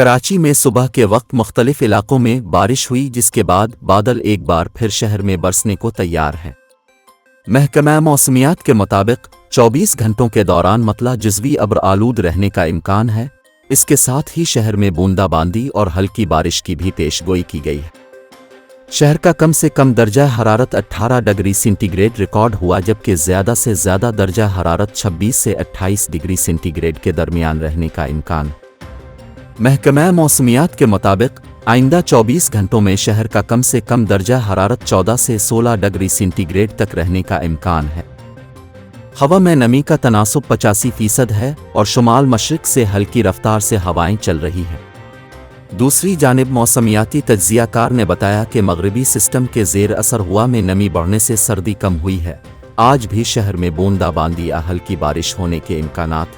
कराची में सुबह के वक्त मुख्तलिफ इलाकों में बारिश हुई, जिसके बाद बादल एक बार फिर शहर में बरसने को तैयार हैं। महकमा मौसमियात के मुताबिक 24 घंटों के दौरान मतला जुज़वी अब्र आलूद रहने का इम्कान है। इसके साथ ही शहर में बूंदाबांदी और हल्की बारिश की भी पेशगोई की गई है। शहर का कम से कम दर्जा हरारत 18 डिग्री सेंटीग्रेड रिकॉर्ड हुआ, जबकि ज़्यादा से ज़्यादा दर्जा हरारत 26 से 28 डिग्री सेंटीग्रेड के दरमियान रहने का इम्कान। महकमा मौसमियात के मुताबिक आइंदा 24 घंटों में शहर का कम से कम दर्जा हरारत 14 से 16 डिग्री सेंटीग्रेड तक रहने का इम्कान है। हवा में नमी का तनासुब 85% है और शुमाल मशरिक से हल्की रफ्तार से हवाएं चल रही हैं। दूसरी जानिब मौसमियाती तज्ज़ियाकार ने बताया कि मगरिबी सिस्टम के ज़ेर असर हुआ में नमी बढ़ने से सर्दी कम हुई है। आज भी शहर में बूंदाबांदी या हल्की बारिश होने के इम्कानात